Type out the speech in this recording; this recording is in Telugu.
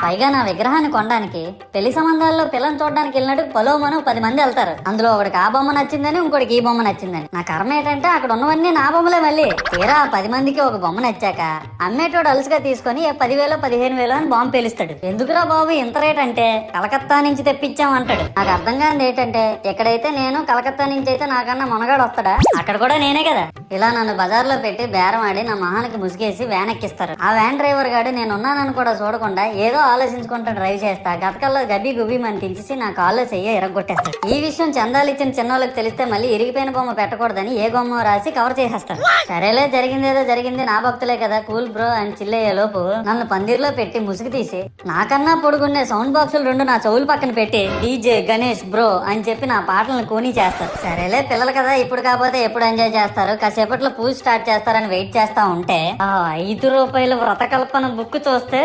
పైగా నా విగ్రహాన్ని కొనడానికి పెళ్లి సంబంధాల్లో పిల్లని చూడడానికి వెళ్ళినట్టు పలోమను 10 మంది వెళ్తారు. అందులో ఒకడికి ఆ బొమ్మ నచ్చిందని, ఇంకోటికి ఈ బొమ్మ నచ్చిందని. నా కర్మ ఏంటంటే అక్కడ ఉన్నవన్నీ నా బొమ్మలే. మళ్ళీ తీరా 10 మందికి ఒక బొమ్మ నచ్చాక అమ్మేటోడు అలుసుగా తీసుకొని 10,000 15,000 అని బాంబు పేలుస్తాడు. ఎందుకురా బాబు ఇంత రేట్ అంటే కలకత్తా నుంచి తెప్పించామంటాడు. నాకు అర్థం కానిది ఏంటంటే ఎక్కడైతే నేను కలకత్తా నుంచి అయితే నాకన్నా మునగాడు వస్తాడా, అక్కడ కూడా నేనే కదా. ఇలా నన్ను బజార్లో పెట్టి బేరం ఆడి నా మొహానికి ముసుగేసి వ్యాన్ ఎక్కిస్తారు. ఆ వ్యాన్ డ్రైవర్ గాడు నేనున్నానని కూడా చూడకుండా ఏదో ఆలోచించుకుంటూ డ్రైవ్ చేస్తా గతకల్లో గబ్బి గుబ్బి మని తెంచేసి నా కాల్లో చెయ్యి ఎరగొట్టేస్తాడు. ఈ విషయం చందాలు ఇచ్చిన చిన్నోళ్ళకి తెలిస్తే మళ్ళీ ఇరిగిపోయిన బొమ్మ పెట్టకూడదని ఏ బొమ్మ రాసి కవర్ చేసేస్తాడు. సరేలే జరిగిందేదో జరిగింది, నా భక్తులే కదా, కూల్ బ్రో అని చిల్లయ్యే లోపు నన్ను పందిర్లో పెట్టి ముసుగు తీసి నాకన్నా పొడుగుండే సౌండ్ బాక్సులు 2 నా చెవులు పక్కన పెట్టి డీజే గణేష్ బ్రో అని చెప్పి నా పాటలను కూని చేస్తారు. సరేలే పిల్లలు కదా, ఇప్పుడు కాకపోతే ఎప్పుడు ఎంజాయ్ చేస్తారు, కాసేపట్లో పూజ స్టార్ట్ చేస్తారని వెయిట్ చేస్తా ఉంటే ఆ 5 రూపాయల వ్రతకల్పన బుక్ చూస్తే